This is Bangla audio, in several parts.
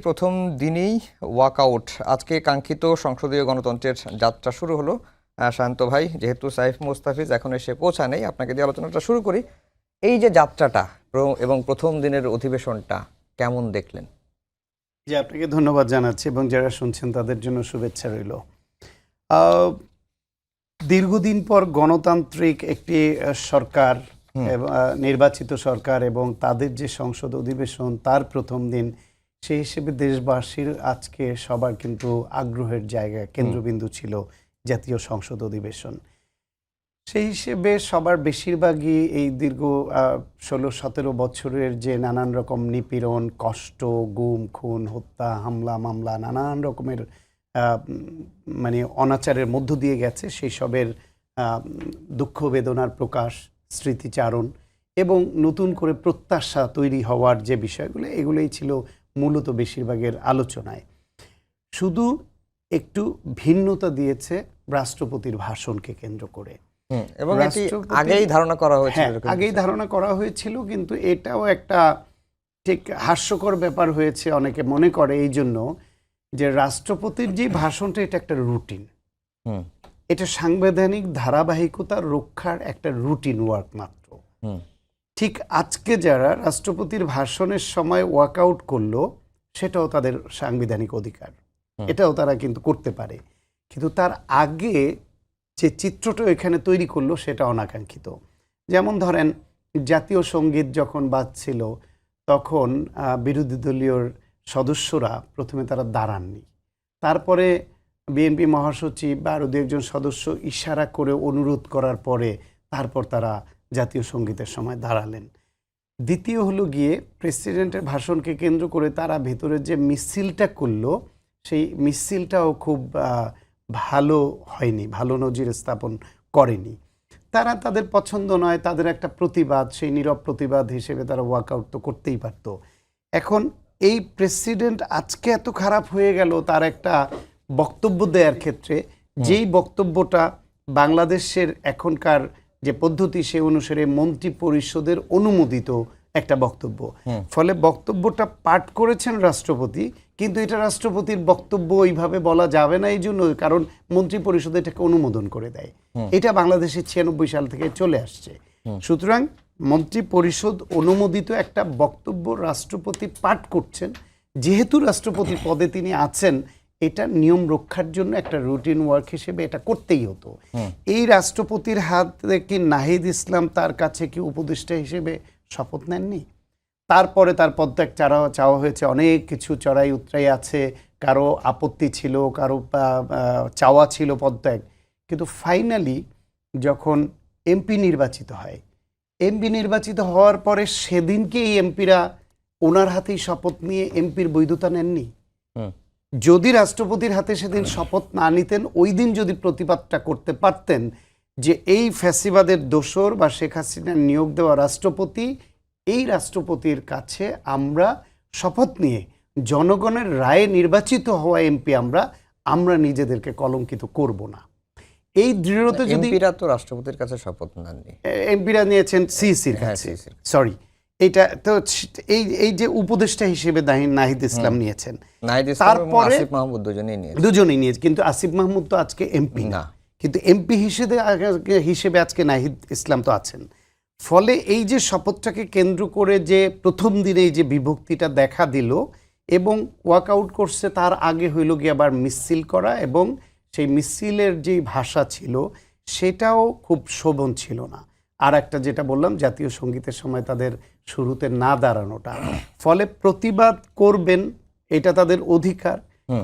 প্রথম দিনেই ওয়াকআউট আজকে কাঙ্ক্ষিত সংসদীয় গণতন্ত্রের যাত্রা শুরু হলো। শান্ত ভাই, যেহেতু সাইফ মোস্তাফিজ এখন এসে পৌঁছানেই, আপনাকে দিয়ে আলোচনাটা শুরু করি। এই যে যাত্রাটা এবং প্রথম দিনের অধিবেশনটা কেমন দেখলেন? জি, আপনাকে ধন্যবাদ জানাচ্ছি এবং যারা শুনছেন তাদের জন্য শুভেচ্ছা রইল। দীর্ঘদিন পর গণতান্ত্রিক একটি সরকার, নির্বাচিত সরকার এবং তাদের যে সংসদ অধিবেশন তার প্রথম দিন, সেই হিসেবে দেশবাসীর আজকে সবার কিন্তু আগ্রহের জায়গা কেন্দ্রবিন্দু ছিল জাতীয় সংসদ অধিবেশন। সেই হিসেবে সবার বেশিরভাগই এই দীর্ঘ 16-17 বছরের যে নানান রকম নিপীড়ন, কষ্ট, গুম খুন, হত্যা, হামলা মামলা, নানান রকমের মানে অনাচারের মধ্য দিয়ে গেছে, সেই সবের দুঃখ বেদনার প্রকাশ, স্মৃতিচারণ এবং নতুন করে প্রত্যাশা তৈরি হওয়ার যে বিষয়গুলো, এগুলোই ছিল মূলত বেশিরভাগের আলোচনায়। শুধু একটু ভিন্নতা দিয়েছে রাষ্ট্রপতির ভাষণকে কেন্দ্র করে। এবং এটি আগেই ধারণা করা হয়েছিল, আগেই ধারণা করা হয়েছিল, কিন্তু এটাও একটা ঠিক হাস্যকর ব্যাপার হয়েছে অনেকে মনে করে এই জন্য যে রাষ্ট্রপতির যে ভাষণটা এটা একটা রুটিন, এটা সাংবিধানিক ধারাবাহিকতা রক্ষার একটা রুটিন ওয়ার্ক মাত্র। ঠিক আজকে যারা রাষ্ট্রপতির ভাষণের সময় ওয়াকআউট করলো, সেটাও তাদের সাংবিধানিক অধিকার, এটাও তারা কিন্তু করতে পারে, কিন্তু তার আগে যে চিত্রটা এখানে তৈরি করলো সেটা অনাকাঙ্ক্ষিত। যেমন ধরেন, জাতীয় সঙ্গীত যখন বাজছিল তখন বিরোধী দলীয় সদস্যরা প্রথমে তারা দাঁড়াননি, তারপরে বিএনপি মহাসচিব বা আরও দু একজন সদস্য ইশারা করে অনুরোধ করার পরে তারপর তারা জাতীয় সঙ্গীতের সময় দাঁড়ালেন। দ্বিতীয় হলো গিয়ে প্রেসিডেন্টের ভাষণকে কেন্দ্র করে তারা ভেতরে যে মিছিলটা করলো, সেই মিছিলটাও খুব ভালো হয়নি, ভালো নজির স্থাপন করেনি। তারা তাদের পছন্দ নয়, তাদের একটা প্রতিবাদ, সেই নীরব প্রতিবাদ হিসেবে তারা ওয়াকআউট তো করতেই পারত। এখন এই প্রেসিডেন্ট আজকে এত খারাপ হয়ে গেল তার একটা বক্তব্য দেওয়ার ক্ষেত্রে, যেই বক্তব্যটা বাংলাদেশের এখনকার যে পদ্ধতি সে অনুসারে মন্ত্রী পরিষদের অনুমোদিত একটা বক্তব্য, ফলে বক্তব্যটা পাঠ করেছেন রাষ্ট্রপতি, কিন্তু এটা রাষ্ট্রপতির বক্তব্য ওইভাবে বলা যাবে না, এই জন্য কারণ মন্ত্রী পরিষদ এটাকে অনুমোদন করে দেয়। এটা বাংলাদেশে 96 সাল থেকে চলে আসছে। সুতরাং মন্ত্রী পরিষদ অনুমোদিত একটা বক্তব্য রাষ্ট্রপতি পাঠ করছেন, যেহেতু রাষ্ট্রপতি পদে তিনি আছেন, এটা নিয়ম রক্ষার জন্য একটা রুটিন ওয়ার্ক হিসেবে এটা করতেই হতো। এই রাষ্ট্রপতির হাতে কি নাহিদ ইসলাম তার কাছে কি উপদেষ্টা হিসেবে শপথ নেননি? তারপরে তার পদত্যাগ চাওয়া হয়েছে, অনেক কিছু চড়াই উতরাই আছে, কারো আপত্তি ছিল, কারো চাওয়া ছিল পদত্যাগ, কিন্তু ফাইনালি যখন এমপি নির্বাচিত হয়, এমপি নির্বাচিত হওয়ার পরে সেদিনকে এই এমপিরা ওনার হাতেই শপথ নিয়ে এমপির বৈধতা নেননি। যদি রাষ্ট্রপতির হাতে সেদিন শপথ না নিতেন, ওই দিন যদি প্রতিবাদটা করতে পারতেন যে এই ফ্যাসিবাদের দোসর বা শেখ হাসিনার নিয়োগ দেওয়া রাষ্ট্রপতি, এই রাষ্ট্রপতির কাছে আমরা শপথ নিয়ে জনগণের রায়ে নির্বাচিত হওয়া এমপি আমরা নিজেদেরকে কলঙ্কিত করব না, এই দৃঢ়তা যদি এমপিরা তো রাষ্ট্রপতির কাছে শপথ নেননি, এমপিরা নিয়েছেন সিইসির কাছে, সরি এইটা তো এই যে উপদেষ্টা হিসেবে নাহিদ ইসলাম নিয়েছেন, তারপরে আসিফ মাহমুদ দুজনেই নিয়েছে, কিন্তু আসিফ মাহমুদ তো আজকে এমপি না, কিন্তু এমপি হিসেবে আজকে নাহিদ ইসলাম তো আছেন। ফলে এই যে শপথটাকে কেন্দ্র করে যে প্রথম দিনে যে বিভক্তিটা দেখা দিল এবং ওয়াকআউট করছে, তার আগে হইল গিয়ে আবার মিছিল করা, এবং সেই মিছিলের যেই ভাষা ছিল সেটাও খুব শোভন ছিল না। আর একটা যেটা বললাম, জাতীয় সঙ্গীতের সময় তাদের শুরুতে না দাঁড়ানোটা, ফলে প্রতিবাদ করবেন এটা তাদের অধিকার,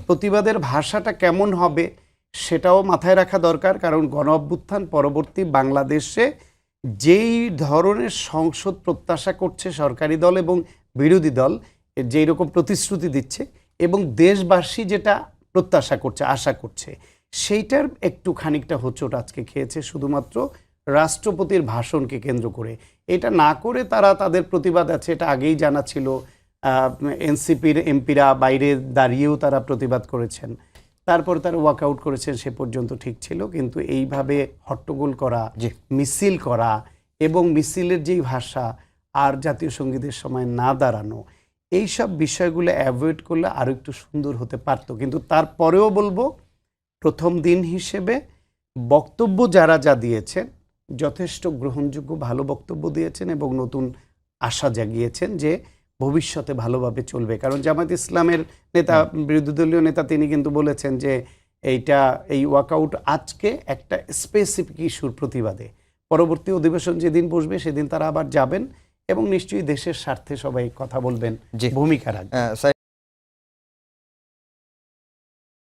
প্রতিবাদের ভাষাটা কেমন হবে সেটাও মাথায় রাখা দরকার, কারণ গণ অভ্যুত্থান পরবর্তী বাংলাদেশে যেই ধরনের সংসদ প্রত্যাশা করছে সরকারি দল এবং বিরোধী দল, যেই রকম প্রতিশ্রুতি দিচ্ছে এবং দেশবাসী যেটা প্রত্যাশা করছে, আশা করছে, সেইটার একটু খানিকটা হোঁচট আজকে খেয়েছে শুধুমাত্র রাষ্ট্রপতির ভাষণকে কেন্দ্র করে। এটা না করে তারা তাদের প্রতিবাদ আছে, এটা আগেই জানা ছিল, এনসিপির এমপিরা বাইরে দাঁড়িয়েও তারা প্রতিবাদ করেছেন, তারপর তারা ওয়াকআউট করেছেন, সে পর্যন্ত ঠিক ছিল, কিন্তু এইভাবে হট্টগোল করা, মিছিল করা এবং মিছিলের যেই ভাষা আর জাতীয় সঙ্গীতের সময় না দাঁড়ানো, এইসব বিষয়গুলো অ্যাভয়েড করলে আরো একটু সুন্দর হতে পারতো। কিন্তু তারপরেও বলবো, প্রথম দিন হিসেবে বক্তব্য যারা যা দিয়েছেন যথেষ্ট গ্রহণযোগ্য ভালো বক্তব্য দিয়েছেন এবং নতুন আশা জাগিয়েছেন যে ভবিষ্যতে ভালোভাবে চলবে। কারণ জামায়াত ইসলামের নেতা, বিরোধী দলীয় নেতা, তিনি কিন্তু বলেছেন যে এই ওয়াকআউট আজকে একটা স্পেসিফিক ইস্যুর প্রতিবাদে, পরবর্তী অধিবেশন যেদিন বসবে সেদিন তারা আবার যাবেন এবং নিশ্চয়ই দেশের স্বার্থে সবাই কথা বলবেন, জি। ভূমিকা রাখবেন।